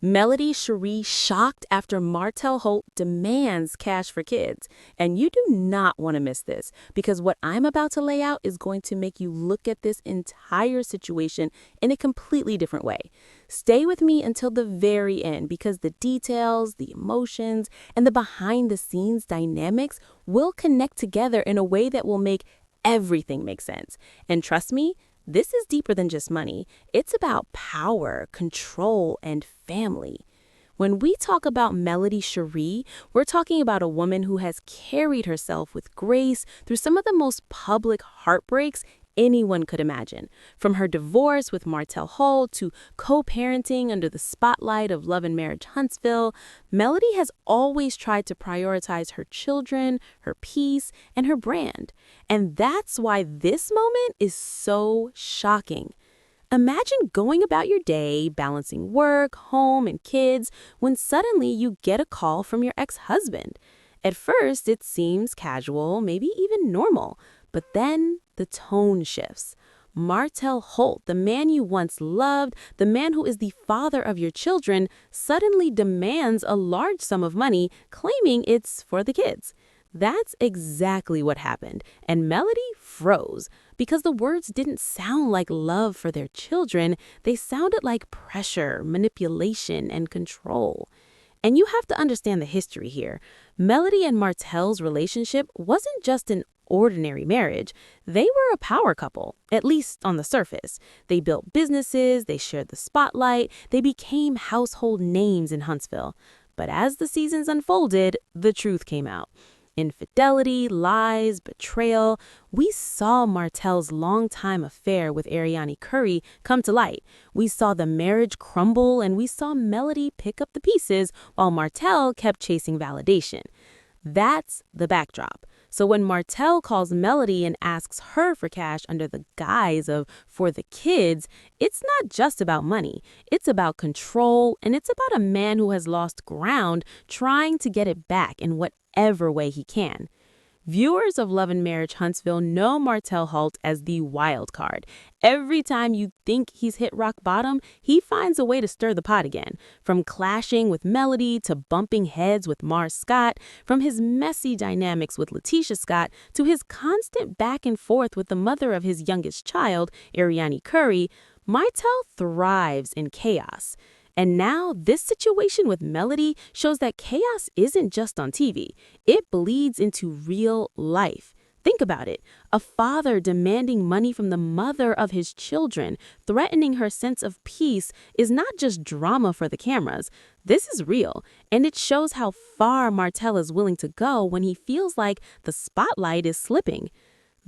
Melody Shari shocked after Martell Holt demands cash for kids. And you do not want to miss this, because what I'm about to lay out is going to make you look at this entire situation in a completely different way. Stay with me until the very end, because the details, the emotions, and the behind-the-scenes dynamics will connect together in a way that will make everything make sense. And trust me, this is deeper than just money. It's about power, control, and family. When we talk about Melody Shari, we're talking about a woman who has carried herself with grace through some of the most public heartbreaks anyone could imagine. From her divorce with Martell Holt to co-parenting under the spotlight of Love and Marriage Huntsville, Melody has always tried to prioritize her children, her peace, and her brand. And that's why this moment is so shocking. Imagine going about your day, balancing work, home, and kids, when suddenly you get a call from your ex-husband. At first, it seems casual, maybe even normal, but then the tone shifts. Martell Holt, the man you once loved, the man who is the father of your children, suddenly demands a large sum of money, claiming it's for the kids. That's exactly what happened, and Melody froze, because the words didn't sound like love for their children. They sounded like pressure, manipulation, and control. And you have to understand the history here. Melody and Martell's relationship wasn't just an ordinary marriage. They were a power couple, at least on the surface. They built businesses, they shared the spotlight, they became household names in Huntsville. But as the seasons unfolded, the truth came out. Infidelity, lies, betrayal. We saw Martell's longtime affair with Ariani Curry come to light. We saw the marriage crumble, and we saw Melody pick up the pieces while Martell kept chasing validation. That's the backdrop. So when Martell calls Melody and asks her for cash under the guise of for the kids, it's not just about money. It's about control, and it's about a man who has lost ground trying to get it back in whatever way he can. Viewers of Love and Marriage Huntsville know Martell Holt as the wild card. Every time you think he's hit rock bottom, he finds a way to stir the pot again. From clashing with Melody to bumping heads with Mars Scott, from his messy dynamics with Letitia Scott to his constant back and forth with the mother of his youngest child, Ariani Curry, Martell thrives in chaos. And now this situation with Melody shows that chaos isn't just on TV. It bleeds into real life. Think about it. A father demanding money from the mother of his children, threatening her sense of peace, is not just drama for the cameras. This is real, and it shows how far Martell is willing to go when he feels like the spotlight is slipping.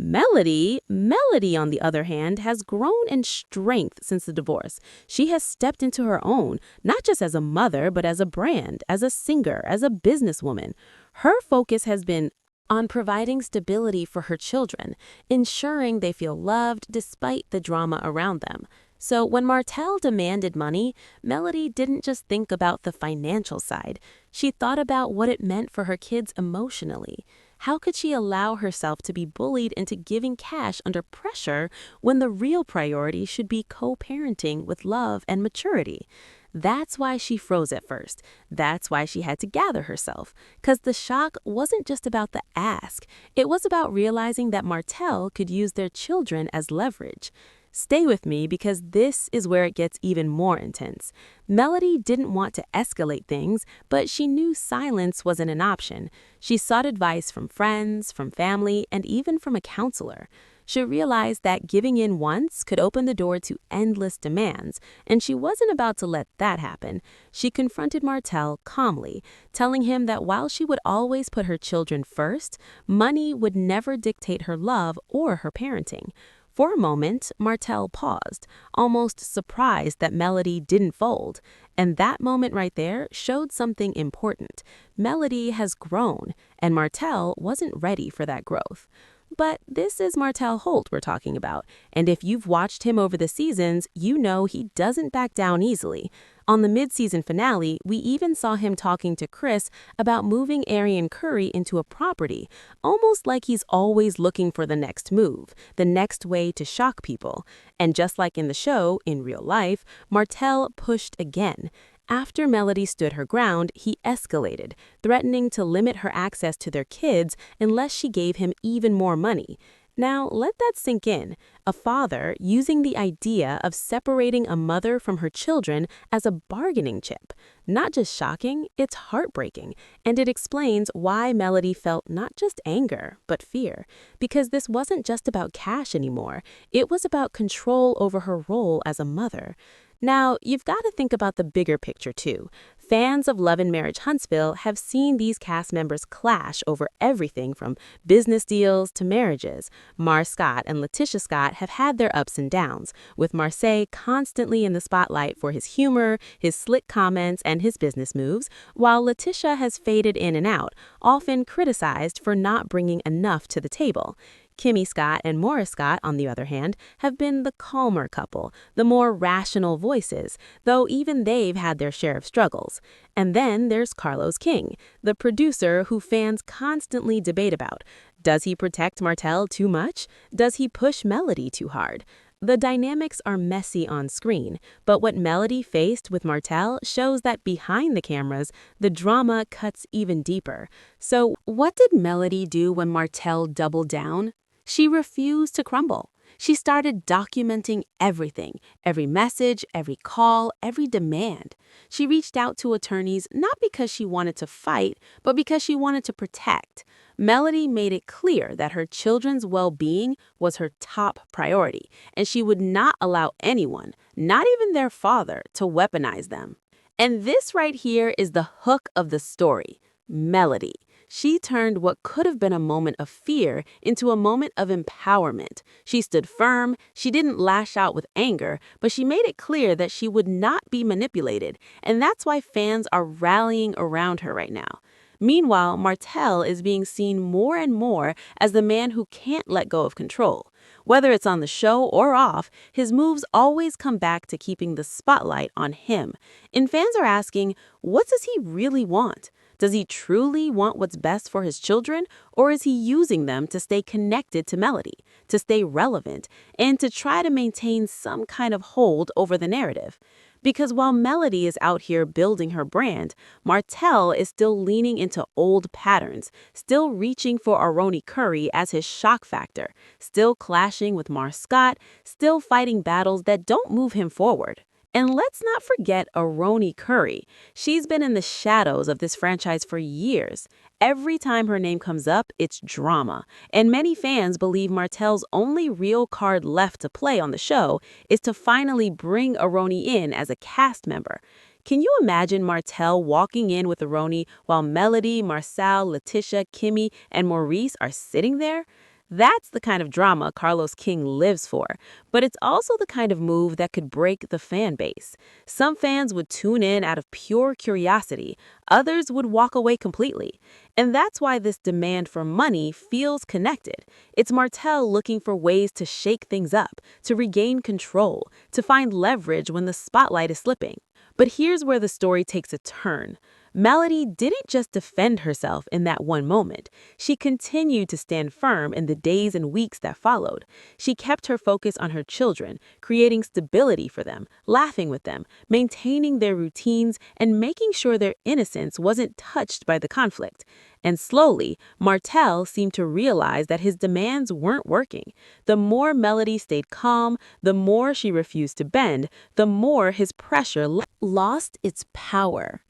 Melody, on the other hand, has grown in strength since the divorce. She has stepped into her own, not just as a mother, but as a brand, as a singer, as a businesswoman. Her focus has been on providing stability for her children, ensuring they feel loved despite the drama around them. So when Martell demanded money, Melody didn't just think about the financial side. She thought about what it meant for her kids emotionally. How could she allow herself to be bullied into giving cash under pressure when the real priority should be co-parenting with love and maturity? That's why she froze at first. That's why she had to gather herself. Because the shock wasn't just about the ask. It was about realizing that Martell could use their children as leverage. Stay with me, because this is where it gets even more intense. Melody didn't want to escalate things, but she knew silence wasn't an option. She sought advice from friends, from family, and even from a counselor. She realized that giving in once could open the door to endless demands, and she wasn't about to let that happen. She confronted Martell calmly, telling him that while she would always put her children first, money would never dictate her love or her parenting. For a moment, Martell paused, almost surprised that Melody didn't fold. And that moment right there showed something important. Melody has grown, and Martell wasn't ready for that growth. But this is Martell Holt we're talking about, and if you've watched him over the seasons, you know he doesn't back down easily. On the mid-season finale, we even saw him talking to Chris about moving Arian Curry into a property, almost like he's always looking for the next move, the next way to shock people. And just like in the show, in real life, Martell pushed again. After Melody stood her ground, he escalated, threatening to limit her access to their kids unless she gave him even more money. Now, let that sink in. A father using the idea of separating a mother from her children as a bargaining chip. Not just shocking, it's heartbreaking, and it explains why Melody felt not just anger, but fear. Because this wasn't just about cash anymore, it was about control over her role as a mother. Now, you've got to think about the bigger picture too. Fans of Love and Marriage Huntsville have seen these cast members clash over everything from business deals to marriages. Mars Scott and Letitia Scott have had their ups and downs, with Marseille constantly in the spotlight for his humor, his slick comments, and his business moves, while Letitia has faded in and out, often criticized for not bringing enough to the table. Kimmy Scott and Morris Scott, on the other hand, have been the calmer couple, the more rational voices, though even they've had their share of struggles. And then there's Carlos King, the producer who fans constantly debate about. Does he protect Martell too much? Does he push Melody too hard? The dynamics are messy on screen, but what Melody faced with Martell shows that behind the cameras, the drama cuts even deeper. So, what did Melody do when Martell doubled down? She refused to crumble. She started documenting everything, every message, every call, every demand. She reached out to attorneys not because she wanted to fight, but because she wanted to protect. Melody made it clear that her children's well-being was her top priority, and she would not allow anyone, not even their father, to weaponize them. And this right here is the hook of the story. Melody. She turned what could have been a moment of fear into a moment of empowerment. She stood firm, she didn't lash out with anger, but she made it clear that she would not be manipulated, and that's why fans are rallying around her right now. Meanwhile, Martell is being seen more and more as the man who can't let go of control. Whether it's on the show or off, his moves always come back to keeping the spotlight on him. And fans are asking, what does he really want? Does he truly want what's best for his children, or is he using them to stay connected to Melody, to stay relevant, and to try to maintain some kind of hold over the narrative? Because while Melody is out here building her brand, Martell is still leaning into old patterns, still reaching for Aroni Curry as his shock factor, still clashing with Mars Scott, still fighting battles that don't move him forward. And let's not forget Aroni Curry. She's been in the shadows of this franchise for years. Every time her name comes up, it's drama. And many fans believe Martell's only real card left to play on the show is to finally bring Aroni in as a cast member. Can you imagine Martell walking in with Aroni while Melody, Marcel, Letitia, Kimmy, and Maurice are sitting there? That's the kind of drama Carlos King lives for, but it's also the kind of move that could break the fan base. Some fans would tune in out of pure curiosity, others would walk away completely. And that's why this demand for money feels connected. It's Martell looking for ways to shake things up, to regain control, to find leverage when the spotlight is slipping. But here's where the story takes a turn. Melody didn't just defend herself in that one moment. She continued to stand firm in the days and weeks that followed. She kept her focus on her children, creating stability for them, laughing with them, maintaining their routines, and making sure their innocence wasn't touched by the conflict. And slowly, Martell seemed to realize that his demands weren't working. The more Melody stayed calm, the more she refused to bend, the more his pressure lost its power.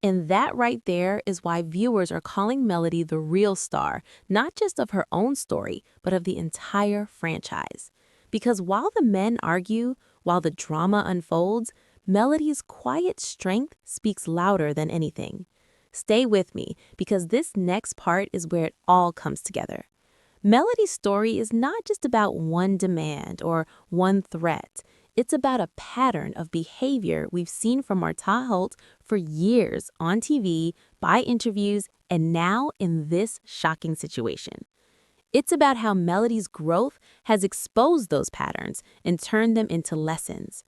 And that right there is why viewers are calling Melody the real star, not just of her own story, but of the entire franchise. Because while the men argue, while the drama unfolds, Melody's quiet strength speaks louder than anything. Stay with me, because this next part is where it all comes together. Melody's story is not just about one demand or one threat. It's about a pattern of behavior we've seen from Martell Holt for years on TV, by interviews, and now in this shocking situation. It's about how Melody's growth has exposed those patterns and turned them into lessons.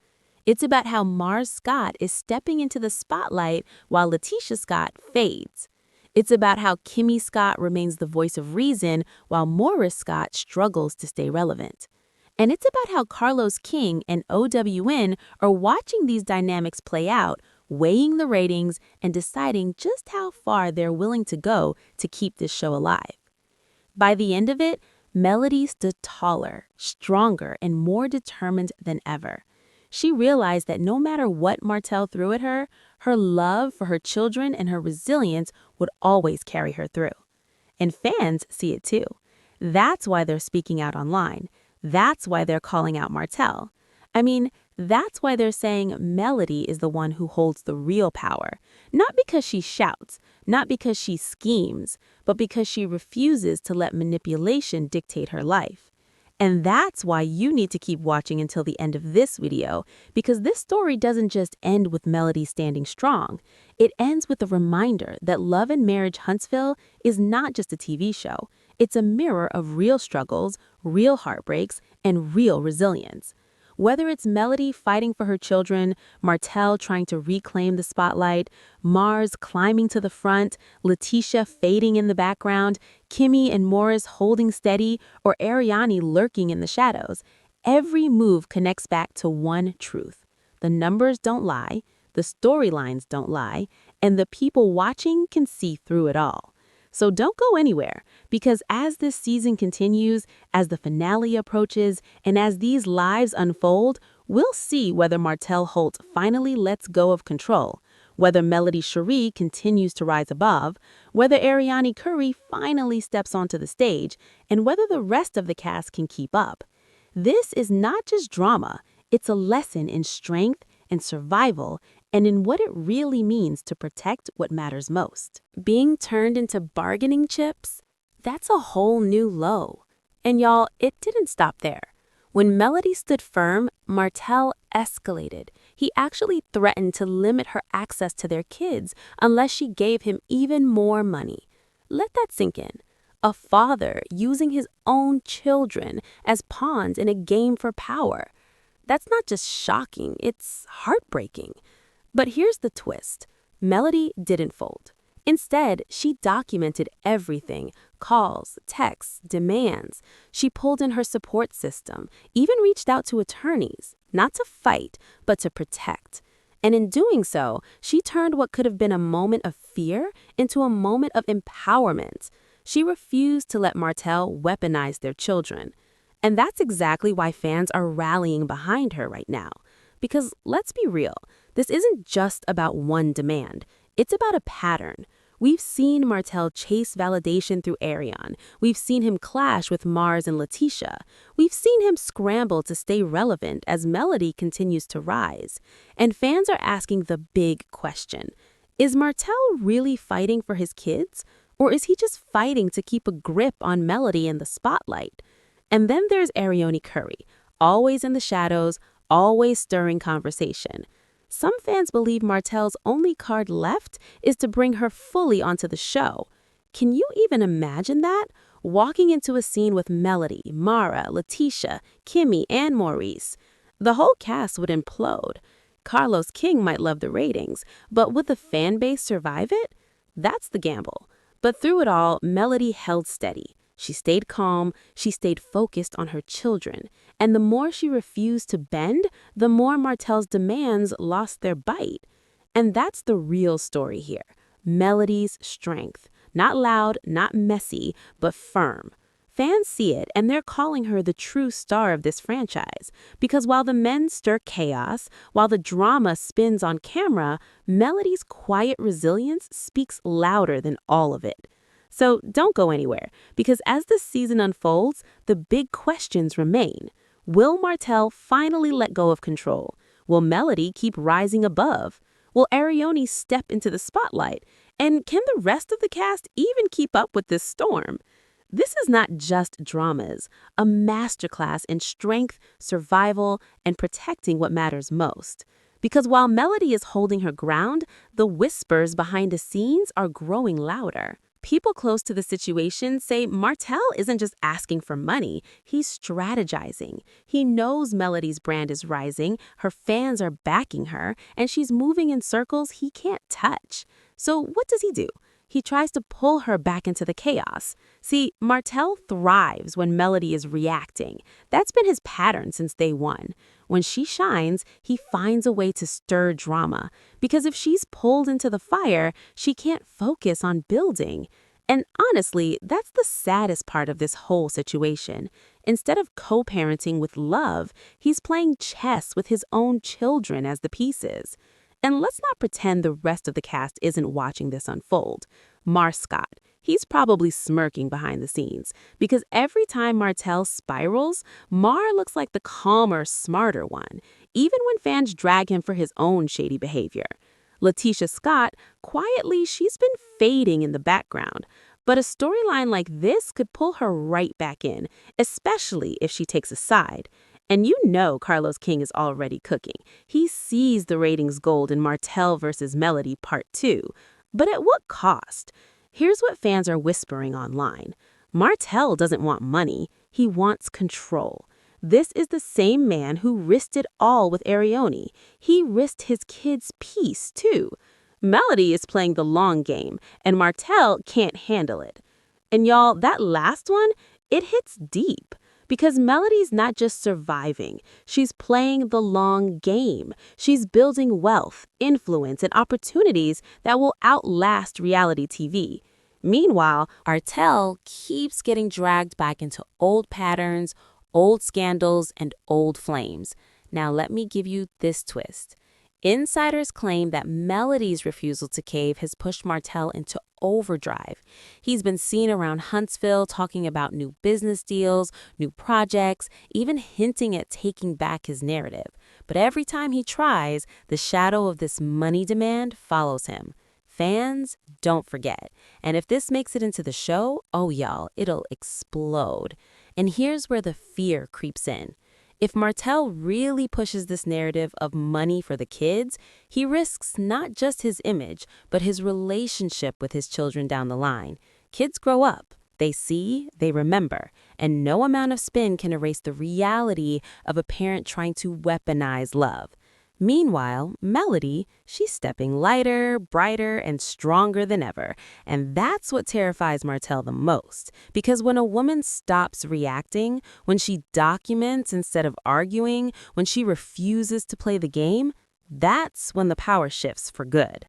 It's about how Mars Scott is stepping into the spotlight while Letitia Scott fades. It's about how Kimmy Scott remains the voice of reason while Morris Scott struggles to stay relevant. And it's about how Carlos King and OWN are watching these dynamics play out, weighing the ratings and deciding just how far they're willing to go to keep this show alive. By the end of it, Melody stood taller, stronger, and more determined than ever. She realized that no matter what Martell threw at her, her love for her children and her resilience would always carry her through. And fans see it too. That's why they're speaking out online. That's why they're calling out Martell. I mean, that's why they're saying Melody is the one who holds the real power. Not because she shouts, not because she schemes, but because she refuses to let manipulation dictate her life. And that's why you need to keep watching until the end of this video, because this story doesn't just end with Melody standing strong. It ends with a reminder that Love and Marriage Huntsville is not just a TV show. It's a mirror of real struggles, real heartbreaks, and real resilience. Whether it's Melody fighting for her children, Martell trying to reclaim the spotlight, Mars climbing to the front, Letitia fading in the background, Kimmy and Morris holding steady, or Ariani lurking in the shadows, every move connects back to one truth. The numbers don't lie, the storylines don't lie, and the people watching can see through it all. So don't go anywhere, because as this season continues, as the finale approaches, and as these lives unfold, we'll see whether Martell Holt finally lets go of control, whether Melody Shari continues to rise above, whether Ariani Curry finally steps onto the stage, and whether the rest of the cast can keep up. This is not just drama, it's a lesson in strength and survival, and in what it really means to protect what matters most. Being turned into bargaining chips? That's a whole new low. And y'all, it didn't stop there. When Melody stood firm, Martell escalated. He actually threatened to limit her access to their kids unless she gave him even more money. Let that sink in. A father using his own children as pawns in a game for power. That's not just shocking, it's heartbreaking. But here's the twist. Melody didn't fold. Instead, she documented everything, calls, texts, demands. She pulled in her support system, even reached out to attorneys, not to fight, but to protect. And in doing so, she turned what could have been a moment of fear into a moment of empowerment. She refused to let Martell weaponize their children. And that's exactly why fans are rallying behind her right now. Because let's be real, this isn't just about one demand. It's about a pattern. We've seen Martell chase validation through Ariane. We've seen him clash with Mars and Letitia. We've seen him scramble to stay relevant as Melody continues to rise. And fans are asking the big question. Is Martell really fighting for his kids? Or is he just fighting to keep a grip on Melody in the spotlight? And then there's Ariani Curry, always in the shadows, always stirring conversation. Some fans believe Martell's only card left is to bring her fully onto the show. Can you even imagine that? Walking into a scene with Melody, Mara, Letitia, Kimmy, and Maurice. The whole cast would implode. Carlos King might love the ratings, but would the fan base survive it? That's the gamble. But through it all, Melody held steady. She stayed calm, she stayed focused on her children, and the more she refused to bend, the more Martell's demands lost their bite. And that's the real story here. Melody's strength. Not loud, not messy, but firm. Fans see it, and they're calling her the true star of this franchise. Because while the men stir chaos, while the drama spins on camera, Melody's quiet resilience speaks louder than all of it. So don't go anywhere, because as the season unfolds, the big questions remain. Will Martell finally let go of control? Will Melody keep rising above? Will Ariani step into the spotlight? And can the rest of the cast even keep up with this storm? This is not just dramas, a masterclass in strength, survival, and protecting what matters most. Because while Melody is holding her ground, the whispers behind the scenes are growing louder. People close to the situation say Martell isn't just asking for money, he's strategizing. He knows Melody's brand is rising, her fans are backing her, and she's moving in circles he can't touch. So what does he do? He tries to pull her back into the chaos. See, Martell thrives when Melody is reacting. That's been his pattern since day one. When she shines, he finds a way to stir drama, because if she's pulled into the fire, she can't focus on building. And honestly, that's the saddest part of this whole situation. Instead of co-parenting with love, he's playing chess with his own children as the pieces. And let's not pretend the rest of the cast isn't watching this unfold. Scott, he's probably smirking behind the scenes, because every time Martell spirals, Mar looks like the calmer, smarter one, even when fans drag him for his own shady behavior. Letitia Scott, quietly, she's been fading in the background. But a storyline like this could pull her right back in, especially if she takes a side. And you know Carlos King is already cooking. He sees the ratings gold in Martell versus Melody Part 2. But at what cost? Here's what fans are whispering online. Martell doesn't want money. He wants control. This is the same man who risked it all with Arione. He risked his kid's peace, too. Melody is playing the long game, and Martell can't handle it. And y'all, that last one, it hits deep. Because Melody's not just surviving, she's playing the long game. She's building wealth, influence, and opportunities that will outlast reality TV. Meanwhile, Martell keeps getting dragged back into old patterns, old scandals, and old flames. Now let me give you this twist. Insiders claim that Melody's refusal to cave has pushed Martell into overdrive. He's been seen around Huntsville talking about new business deals, new projects, even hinting at taking back his narrative. But every time he tries, the shadow of this money demand follows him. Fans, don't forget. And if this makes it into the show, oh y'all, it'll explode. And here's where the fear creeps in. If Martell really pushes this narrative of money for the kids, he risks not just his image, but his relationship with his children down the line. Kids grow up, they see, they remember, and no amount of spin can erase the reality of a parent trying to weaponize love. Meanwhile, Melody, she's stepping lighter, brighter, and stronger than ever. And that's what terrifies Martell the most. Because when a woman stops reacting, when she documents instead of arguing, when she refuses to play the game, that's when the power shifts for good.